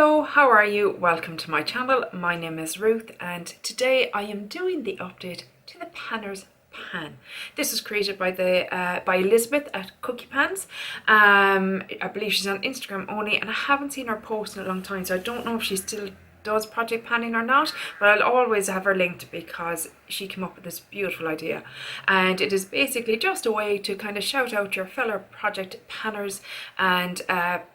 Hello, how are you? Welcome to my channel. My name is Ruth and today I am doing the update to the Panner's Pan. This was created by Elizabeth at Cookie Pans. I believe she's on Instagram only and I haven't seen her post in a long time, so I don't know if she still does project panning or not, but I'll always have her linked because she came up with this beautiful idea, and it is basically just a way to kind of shout out your fellow project panners and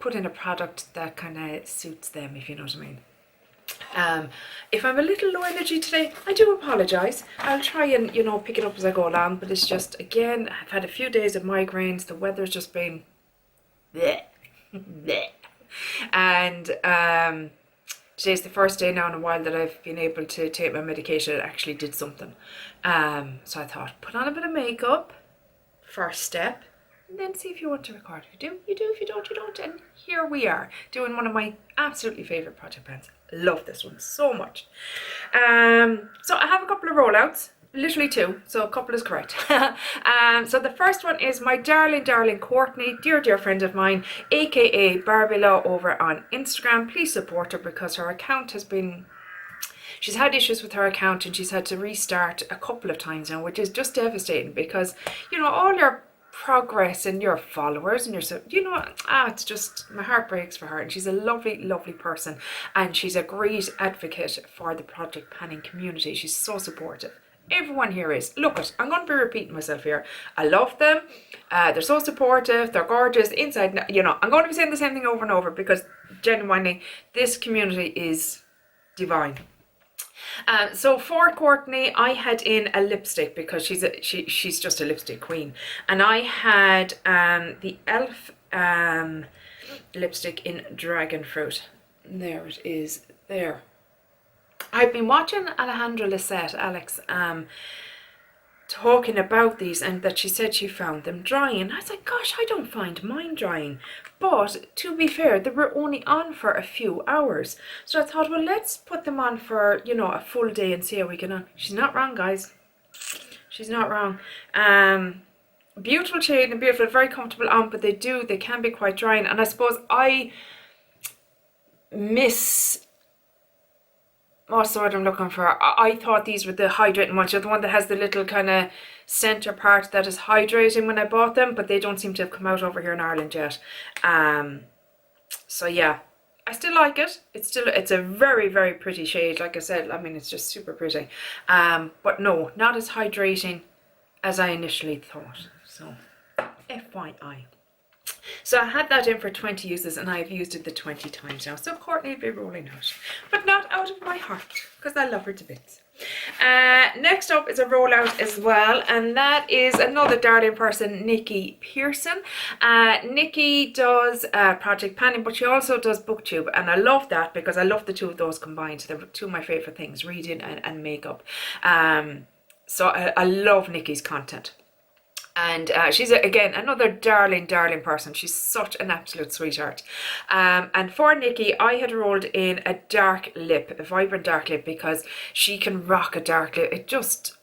put in a product that kind of suits them, if you know what I mean. If I'm a little low energy today, I do apologise. I'll try and pick it up as I go along, but it's just, again, I've had a few days of migraines. The weather's just been bleh, bleh. And today's the first day now in a while that I've been able to take my medication. It actually did something. So I thought, put on a bit of makeup, first step, and then see if you want to record. If you do, you do. If you don't, you don't. And here we are, doing one of my absolutely favourite project pans. Love this one so much. So I have a couple of rollouts. Literally two, so a couple is correct. So the first one is my darling Courtney, dear friend of mine, aka Barbie Law over on Instagram. Please support her because her account has been, she's had issues with her account and she's had to restart a couple of times now, which is just devastating because all your progress and your followers and your it's just, my heart breaks for her. And she's a lovely person and she's a great advocate for the project panning community. She's so supportive. Everyone here is. Look it, I'm going to be repeating myself here. I love them. They're so supportive. They're gorgeous inside. I'm going to be saying the same thing over and over because genuinely this community is divine. So for Courtney, I had in a lipstick because she's just a lipstick queen, and I had the Elf lipstick in Dragon Fruit. There it is. There. I've been watching Alejandra Lisette, Alex, talking about these, and that she said she found them drying. I was like, gosh, I don't find mine drying. But to be fair, they were only on for a few hours. So I thought, well, let's put them on for, a full day and see how we get on. She's not wrong, guys. She's not wrong. Beautiful shade and beautiful, very comfortable on, but they can be quite drying. And I suppose I miss... what's the word I'm looking for? I thought these were the hydrating ones. The one that has the little kind of center part that is hydrating when I bought them, but they don't seem to have come out over here in Ireland yet. So yeah, I still like it. It's a very pretty shade. Like I said, I mean, it's just super pretty. But no, not as hydrating as I initially thought. So FYI. So I had that in for 20 uses and I've used it the 20 times now. So Courtney will be rolling out, but not out of my heart because I love her to bits. Next up is a rollout as well, and that is another darling person, Nikki Pearson. Nikki does project panning, but she also does booktube, and I love that because I love the two of those combined. They're two of my favourite things, reading and makeup. So I love Nikki's content. And she's, again, another darling person. She's such an absolute sweetheart. And for Nikki, I had rolled in a dark lip, a vibrant dark lip, because she can rock a dark lip. It just,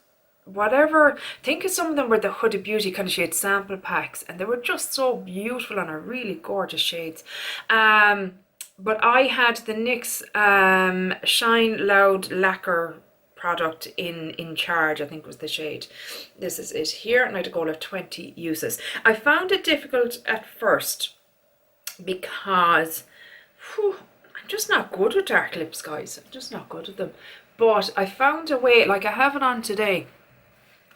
whatever. Think of some of them were the Huda Beauty kind of shade sample packs, and they were just so beautiful and are really gorgeous shades. But I had the NYX Shine Loud Lacquer product in Charge, I think was the shade. This is it here, and I had a goal of 20 uses. I found it difficult at first because I'm just not good with dark lips, guys. I'm just not good at them. But I found a way, like I have it on today,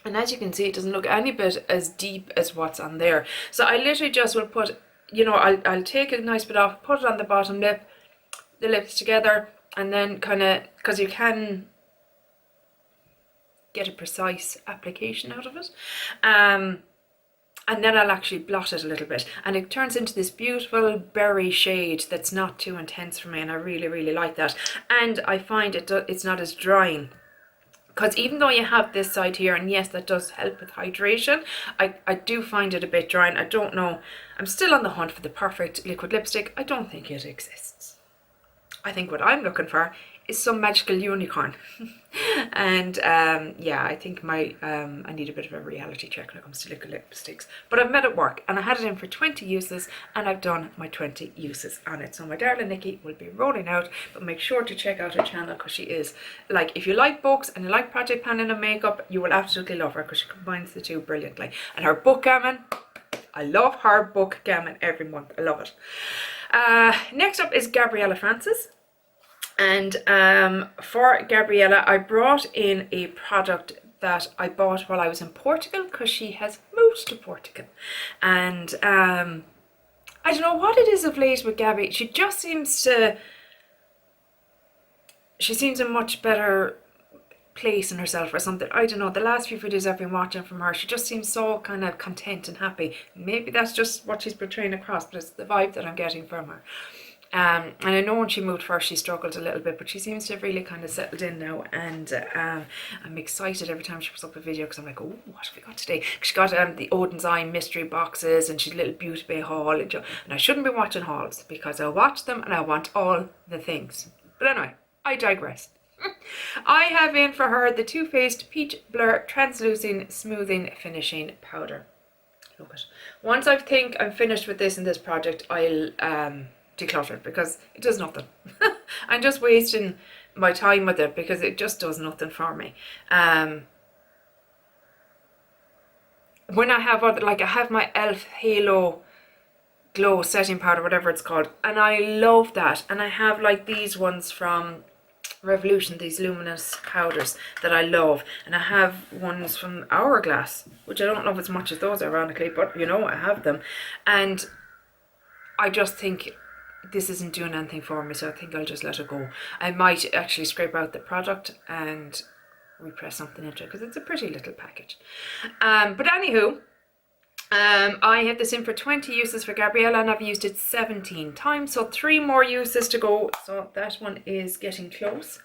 and as you can see, it doesn't look any bit as deep as what's on there. So I literally just will put, I'll take a nice bit off, put it on the bottom lip, the lips together, and then kind of, because you can get a precise application out of it, and then I'll actually blot it a little bit, and it turns into this beautiful berry shade that's not too intense for me, and I really like that. And I find it's not as drying, because even though you have this side here, and yes, that does help with hydration, I do find it a bit dry, and I don't know, I'm still on the hunt for the perfect liquid lipstick. I don't think it exists. I think what I'm looking for is some magical unicorn. And yeah, I think I need a bit of a reality check when it comes to liquid lipsticks. But I've met it work, and I had it in for 20 uses, and I've done my 20 uses on it. So my darling Nikki will be rolling out, but make sure to check out her channel, because she is, like, if you like books and you like project planning and makeup, you will absolutely love her, because she combines the two brilliantly. And her book gammon, I love her book gammon every month. I love it. Next up is Gabriella Francis. And for Gabriella, I brought in a product that I bought while I was in Portugal, because she has moved to Portugal. And I don't know what it is of late with Gabby. She just seems to, she seems a much better place in herself or something. I don't know, the last few videos I've been watching from her, she just seems so kind of content and happy. Maybe that's just what she's portraying across, but it's the vibe that I'm getting from her. And I know when she moved first she struggled a little bit, but she seems to have really kind of settled in now, and I'm excited every time she puts up a video, because I'm like, oh, what have we got today? She got the Odin's Eye mystery boxes, and she's a little Beauty Bay haul, and I shouldn't be watching hauls, because I watch them and I want all the things. But anyway, I digress. I have in for her the Too Faced Peach Blur Translucent Smoothing Finishing Powder. Look it. Once I think I'm finished with this in this project, I'll declutter it, because it does nothing. I'm just wasting my time with it, because it just does nothing for me. When I have other, like I have my e.l.f. Halo Glow setting powder, whatever it's called, and I love that. And I have like these ones from Revolution, these luminous powders that I love, and I have ones from Hourglass, which I don't love as much as those, ironically, but you know, I have them. And I just think this isn't doing anything for me, so I think I'll just let it go. I might actually scrape out the product and repress something into it, because it's a pretty little package. But anywho, I have this in for 20 uses for Gabriella, and I've used it 17 times, so 3 more uses to go, so that one is getting close.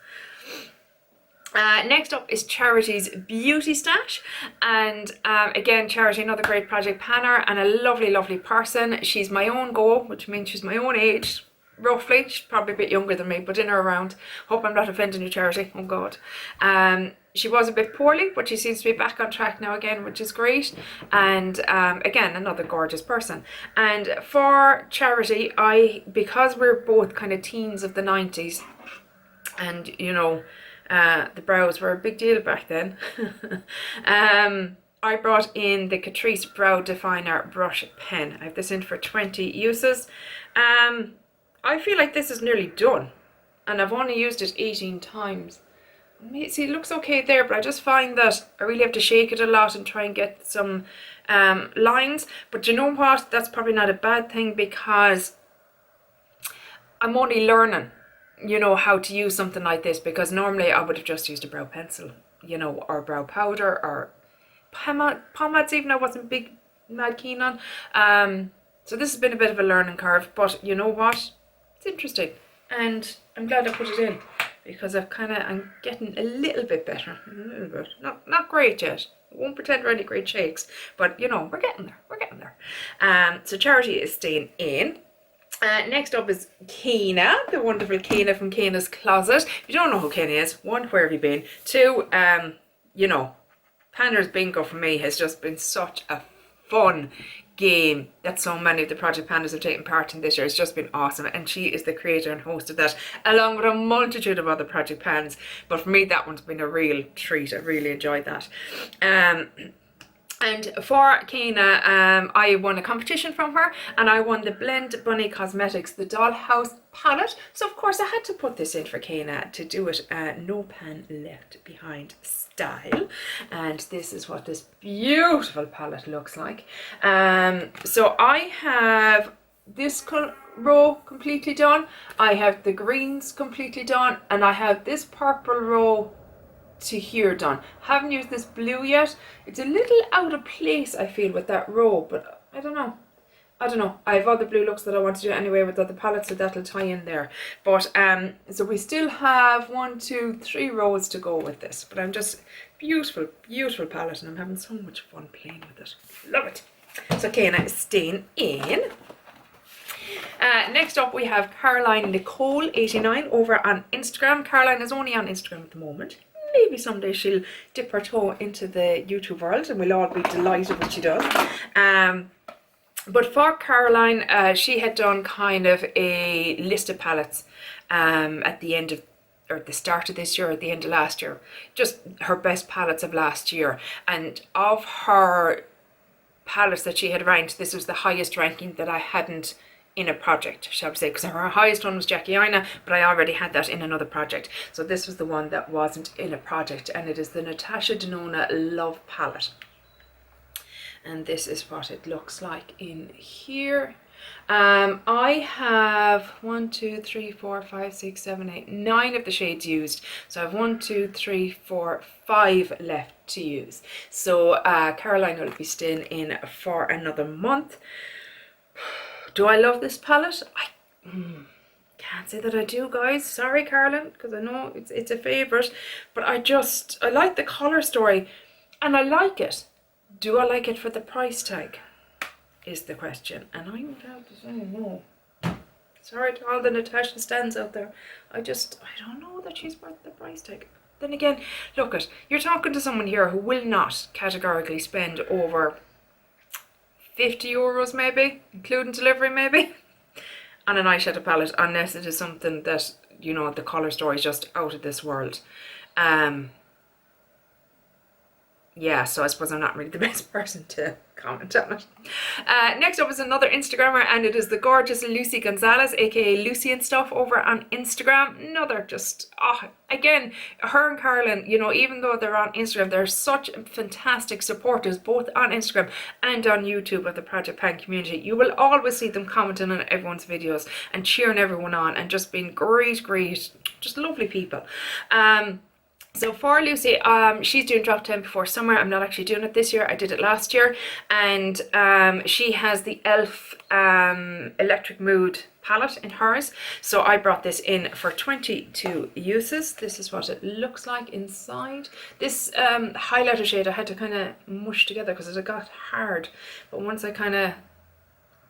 Next up is Charity's Beauty Stash, and again, Charity, another great project planner and a lovely person. She's my own go, which means she's my own age, roughly. She's probably a bit younger than me, but in or around. Hope I'm not offending you, Charity. Oh God. She was a bit poorly, but she seems to be back on track now again, which is great. And again, another gorgeous person. And for Charity, because we're both kind of teens of the 90s, and you know, the brows were a big deal back then. I brought in the Catrice Brow Definer Brush Pen. I have this in for 20 uses. I feel like this is nearly done, and I've only used it 18 times. See, it looks okay there, but I just find that I really have to shake it a lot and try and get some lines. But you know what? That's probably not a bad thing, because I'm only learning, you know, how to use something like this, because normally I would have just used a brow pencil, you know, or brow powder, or pomades even I wasn't mad keen on. So this has been a bit of a learning curve, but you know what? It's interesting, and I'm glad I put it in, because I'm getting a little bit better, a little bit, not great yet. I won't pretend we're any great shakes, but you know, we're getting there. So Charity is staying in. Next up is Kana, the wonderful Kana from Kanas Closet. If you don't know who Kana is, 1, where have you been? 2, you know, Panner's Bingo for me has just been such a fun game that so many of the project planners have taken part in this year. It's just been awesome, and she is the creator and host of that, along with a multitude of other project plans. But for me, that one's been a real treat. I really enjoyed that. And for Kana, I won a competition from her, and I won the Blend Bunny Cosmetics, the Dollhouse palette. So of course I had to put this in for Kana to do it no pan left behind style. And this is what this beautiful palette looks like. So I have this row completely done, I have the greens completely done, and I have this purple row to here done. Haven't used this blue yet. It's a little out of place, I feel, with that row, but I don't know. I have other blue looks that I want to do anyway with other palettes, so that'll tie in there. But so we still have 1, 2, 3 rows to go with this, but I'm just beautiful palette, and I'm having so much fun playing with it. Love it. So Kana is staying in. Next up we have Caroline Nicole 89 over on Instagram. Caroline is only on Instagram at the moment. Maybe someday she'll dip her toe into the YouTube world and we'll all be delighted when she does. But for Caroline, she had done kind of a list of palettes at the end of, or the start of this year, or at the end of last year. Just her best palettes of last year. And of her palettes that she had ranked, this was the highest ranking that I hadn't in a project, shall we say, because her highest one was Jackie Aina, but I already had that in another project. So this was the one that wasn't in a project, and it is the Natasha Denona Love Palette. And this is what it looks like in here. I have 1, 2, 3, 4, 5, 6, 7, 8, 9 of the shades used. So I have 1, 2, 3, 4, 5 left to use. So Caroline will be staying in for another month. Do I love this palette? I can't say that I do, guys. Sorry, Caroline, because I know it's a favourite. But I like the colour story, and I like it. Do I like it for the price tag? Is the question. And I would have to say no. Sorry to all the Natasha stands out there. I don't know that she's worth the price tag. Then again, look at, you're talking to someone here who will not categorically spend over 50 euros maybe, including delivery maybe, on an eyeshadow palette, unless it is something that, you know, the colour story is just out of this world. Yeah, so I suppose I'm not really the best person to comment on it. Next up is another Instagrammer, and it is the gorgeous Lucy Gonzalez, aka Lucy and Stuff, over on Instagram. Another just, again, her and Caroline, you know, even though they're on Instagram, they're such fantastic supporters, both on Instagram and on YouTube of the Project Pan community. You will always see them commenting on everyone's videos and cheering everyone on and just being great, just lovely people. So for Lucy, she's doing Drop 10 before summer. I'm not actually doing it this year. I did it last year. And she has the e.l.f. Electric Mood palette in hers. So I brought this in for 22 uses. This is what it looks like inside. This highlighter shade I had to kind of mush together because it got hard. But once I kind of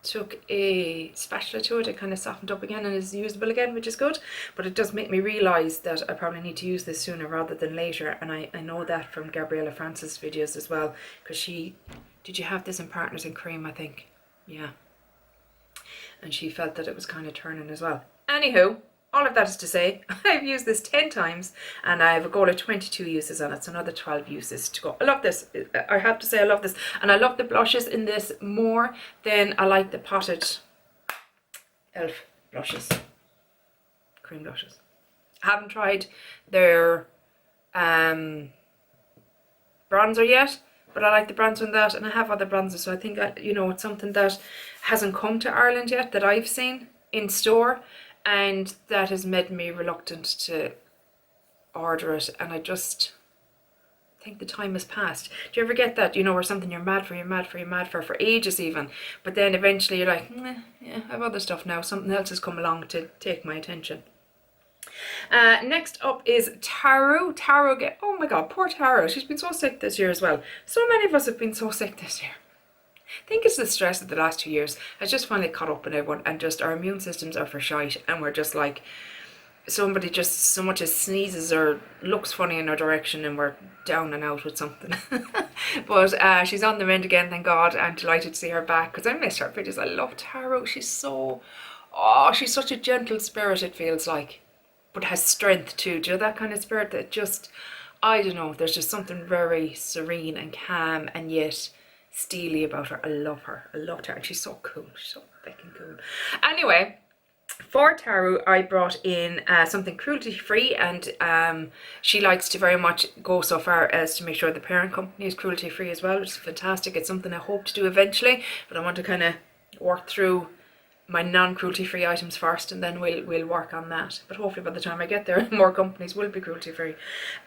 took a spatula to it, it kind of softened up again and is usable again, which is good. But it does make me realise that I probably need to use this sooner rather than later, and I know that from Gabriella Francis' videos as well, because did you have this in Partners in Cream, I think? Yeah. And she felt that it was kind of turning as well. Anywho, all of that is to say, I've used this 10 times and I have a goal of 22 uses on it, so another 12 uses to go. I love this. I have to say I love this. And I love the blushes in this more than I like the potted e.l.f. blushes. Cream blushes. I haven't tried their bronzer yet, but I like the bronzer in that, and I have other bronzers, so I think, you know, it's something that hasn't come to Ireland yet that I've seen in store. And that has made me reluctant to order it, and I just think the time has passed. Do you ever get that, you know, where something you're mad for ages even, but then eventually you're like, yeah, I have other stuff now, something else has come along to take my attention. Next up is Taru. Oh my god, poor Taru, she's been so sick this year as well. So many of us have been so sick this year. I think it's the stress of the last 2 years has just finally caught up in everyone, and just our immune systems are for shite, and we're just like, somebody just so much as sneezes or looks funny in our direction and we're down and out with something. But she's on the mend again, thank God. I'm delighted to see her back because I miss her videos. I love Taru. She's such a gentle spirit, it feels like, but has strength too. Do you know that kind of spirit that just, I don't know, there's just something very serene and calm and yet steely about her. I loved her, and she's so cool. She's so fucking cool. Anyway, for Taru, I brought in something cruelty free, and she likes to very much go so far as to make sure the parent company is cruelty free as well, which is fantastic. It's something I hope to do eventually, but I want to kind of work through my non-cruelty free items first, and then we'll work on that. But hopefully by the time I get there, more companies will be cruelty free.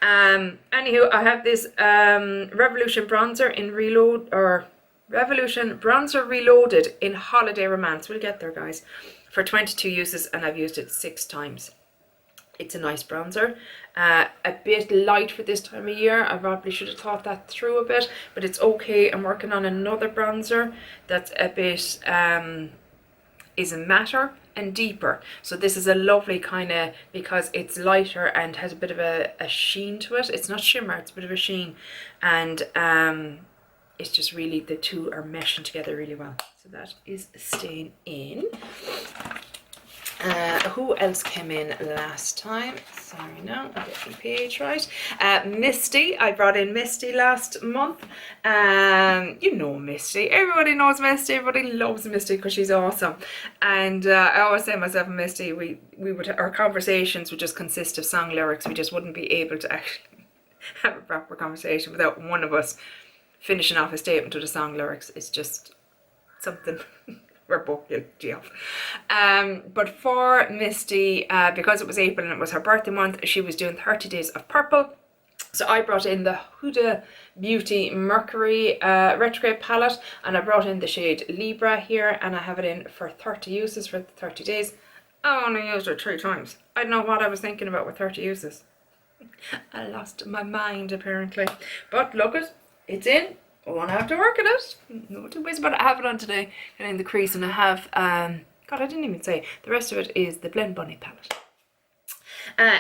Anywho, I have this Revolution bronzer in Revolution bronzer reloaded in Holiday Romance. We'll get there, guys. For 22 uses, and I've used it 6 times. It's a nice bronzer. A bit light for this time of year. I probably should have thought that through a bit, but it's okay. I'm working on another bronzer that's a bit is matter and deeper. So this is a lovely kind of, because it's lighter and has a bit of a sheen to it. It's not shimmer, it's a bit of a sheen. And it's just really, the two are meshing together really well. So that is staying in. Who else came in last time? Sorry, no, I'll get the page right. Misty, I brought in Misty last month. You know Misty, everybody knows Misty, everybody loves Misty because she's awesome. And I always say myself and Misty, we would, our conversations would just consist of song lyrics. We just wouldn't be able to actually have a proper conversation without one of us finishing off a statement with the song lyrics. It's just something we're both guilty of. But for Misty, because it was April and it was her birthday month, she was doing 30 Days of Purple. So I brought in the Huda Beauty Mercury Retrograde palette, and I brought in the shade Libra here, and I have it in for 30 uses for 30 days. I only used it 3 times. I don't know what I was thinking about with 30 uses. I lost my mind apparently. But look, it's in. I won't have to work at it. No two ways about it. I have it on today, and in the crease, and I have, God, I didn't even say, the rest of it is the Blend Bunny palette.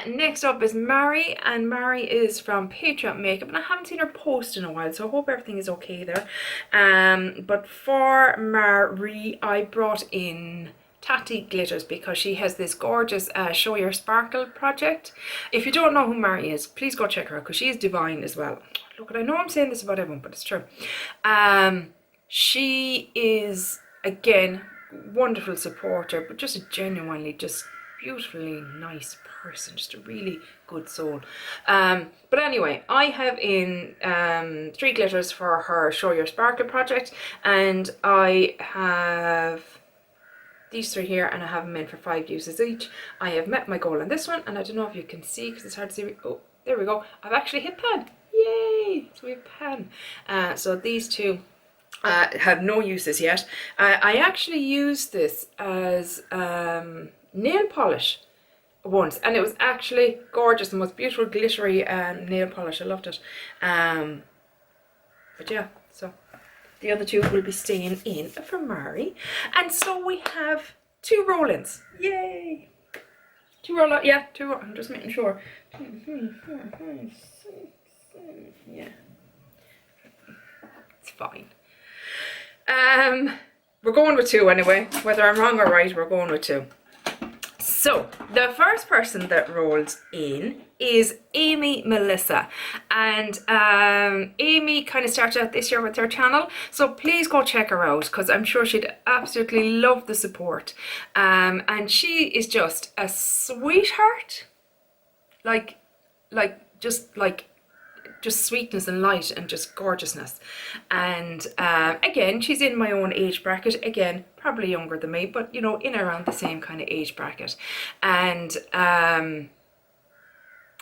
Next up is Mari, and Mari is from Patriot Makeup, and I haven't seen her post in a while, so I hope everything is okay there. But for Mari, I brought in Tatty glitters because she has this gorgeous Show Your Sparkle project. If you don't know who Mari is, please go check her out because she is divine as well. Look, I know I'm saying this about everyone, but it's true. She is, again, wonderful supporter, but just a genuinely just beautifully nice person, just a really good soul. But anyway, I have in 3 glitters for her Show Your Sparkle project, and I have these 3 here, and I have them in for 5 uses each. I have met my goal on this one, and I don't know if you can see because it's hard to see. Oh, there we go. I've actually hit pan. Yay! So we have pan. So these 2 have no uses yet. I actually used this as nail polish once, and it was actually gorgeous, the most beautiful glittery nail polish. I loved it. But yeah, so the other 2 will be staying in for Mari. And so we have 2 roll-ins. Yay! 2 roll-ins, yeah, 2. I'm just making sure. 2, 3, 4, 5, 6, 7, yeah. It's fine. We're going with 2 anyway. Whether I'm wrong or right, we're going with 2. So the first person that rolls in is Amy Melissa, and Amy kind of started out this year with her channel, so please go check her out because I'm sure she'd absolutely love the support. And she is just a sweetheart, just sweetness and light and just gorgeousness. And again, she's in my own age bracket, again probably younger than me, but you know, in around the same kind of age bracket. And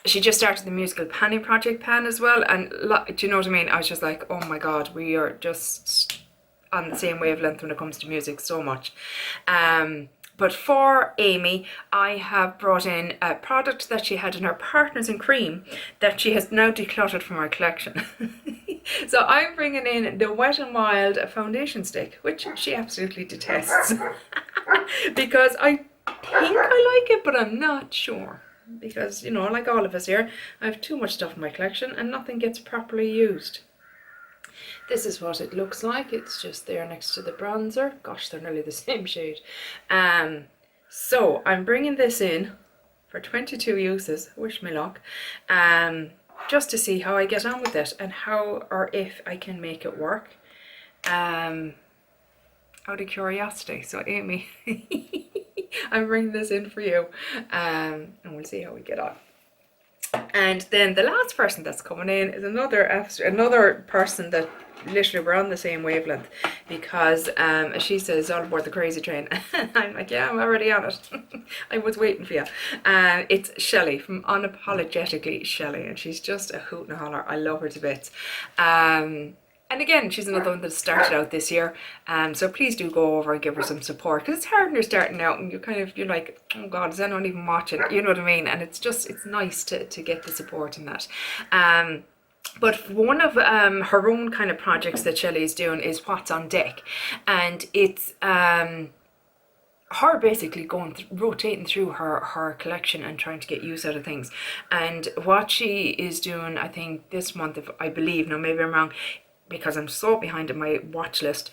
she just started the musical Panny Project Pan as well, and do you know what I mean, I was just like, oh my god, we are just on the same wavelength when it comes to music so much. But for Amy, I have brought in a product that she had in her Partners in Cream that she has now decluttered from our collection. So I'm bringing in the Wet n Wild foundation stick, which she absolutely detests. Because I think I like it, but I'm not sure. Because, you know, like all of us here, I have too much stuff in my collection and nothing gets properly used. This is what it looks like. It's just there next to the bronzer. Gosh, they're nearly the same shade. So I'm bringing this in for 22 uses. Wish me luck. Just to see how I get on with it and how or if I can make it work. Out of curiosity. So Amy, I'm bringing this in for you. And we'll see how we get on. And then the last person that's coming in is another person that literally we're on the same wavelength, because she says all aboard the crazy train. I'm like, yeah, I'm already on it. I was waiting for you. It's Shelly from Unapologetically Shelly, and she's just a hoot and a holler. I love her to bits. And again, she's another one that started out this year. So please do go over and give her some support, because it's hard when you're starting out and you're like, oh God, is anyone even watching? You know what I mean? And it's nice to get the support in that. But one of her own kind of projects that Shelly is doing is What's on Deck. And it's her basically rotating through her collection and trying to get use out of things. And what she is doing, I think this month, if I believe, now maybe I'm wrong because I'm so behind in my watch list,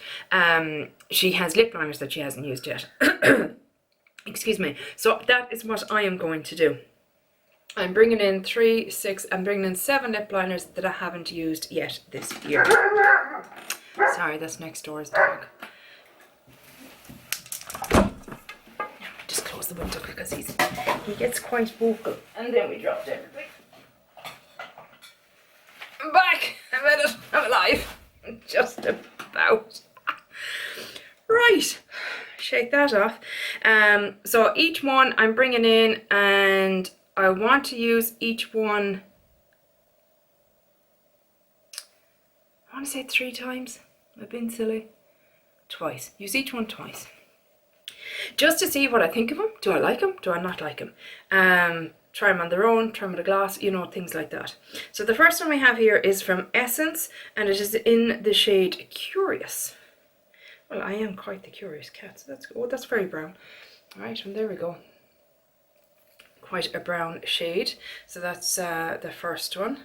she has lip liners that she hasn't used yet. Excuse me. So that is what I am going to do. I'm bringing in 3, 6, I'm bringing in 7 lip liners that I haven't used yet this year. Sorry, that's next door's dog. Just close the window because he gets quite vocal. And then we dropped everything. I'm back! I made it! I'm alive! Just about. Right. Shake that off. So each one I'm bringing in, and I want to use each one, I want to say 3 times. I've been silly. Twice. Use each one twice. Just to see what I think of them. Do I like them? Do I not like them? Try them on their own, try them with a glass, you know, things like that. So the first one we have here is from Essence, and it is in the shade Curious. Well, I am quite the curious cat, so that's very brown. All right, and there we go. Quite a brown shade. So that's the first one.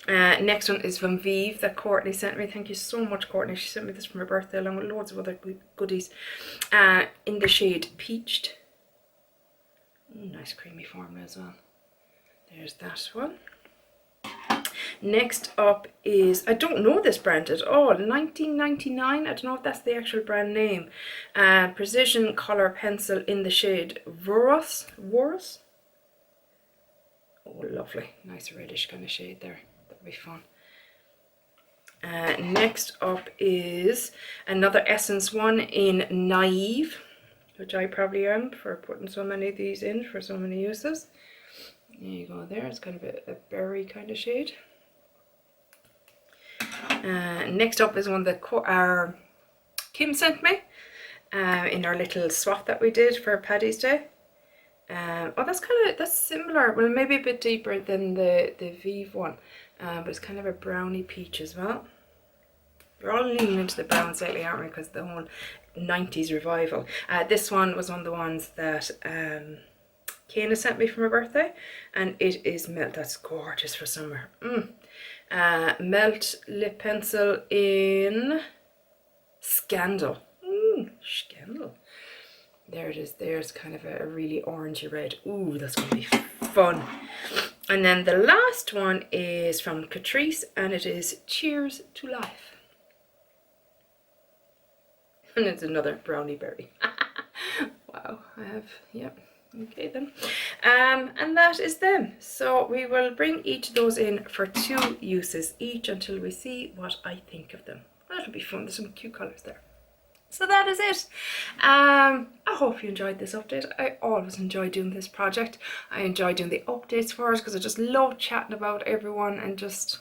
Next one is from Vive that Courtney sent me. Thank you so much, Courtney. She sent me this for my birthday along with loads of other goodies. In the shade Peached. Nice creamy formula as well. There's that one. Next up is, I don't know this brand at all, 1999. I don't know if that's the actual brand name. Precision Color Pencil in the shade Vorus. Oh, lovely. Nice reddish kind of shade there. That'll be fun. Next up is another Essence one in Naive, which I probably am for putting so many of these in for so many uses. There you go there. It's kind of a berry kind of shade. Next up is one that Kim sent me in our little swap that we did for Paddy's Day. Oh, that's similar. Well, maybe a bit deeper than the Vive one, but it's kind of a browny peach as well. We're all leaning into the browns lately, aren't we? Because the whole 90s revival. This one was one of the ones that Kanas sent me for my birthday, and it is Melt. That's gorgeous for summer. Melt lip pencil in Scandal. Scandal. There it is. There's kind of a really orangey red. Ooh, that's going to be fun. And then the last one is from Catrice, and it is Cheers to Life. And it's another brownie berry. Wow, I have, yep. Okay then. And that is them. So we will bring each of those in for 2 uses each until we see what I think of them. That'll be fun. There's some cute colours there. So that is it. I hope you enjoyed this update. I always enjoy doing this project. I enjoy doing the updates for it because I just love chatting about everyone and just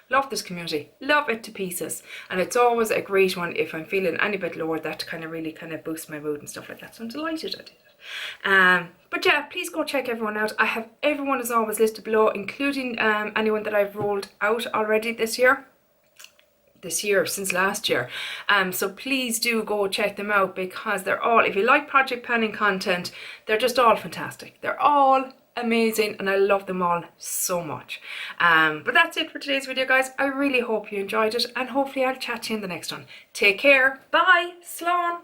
love this community. Love it to pieces. And it's always a great one if I'm feeling any bit lower, that kind of really boosts my mood and stuff like that. So I'm delighted I did it. But yeah, please go check everyone out. I have everyone as always listed below, including anyone that I've rolled out already this year since last year. So please do go check them out because they're all, if you like project planning content, they're just all fantastic. They're all amazing and I love them all so much. But that's it for today's video, guys. I really hope you enjoyed it and hopefully I'll chat to you in the next one. Take care. Bye. Slán.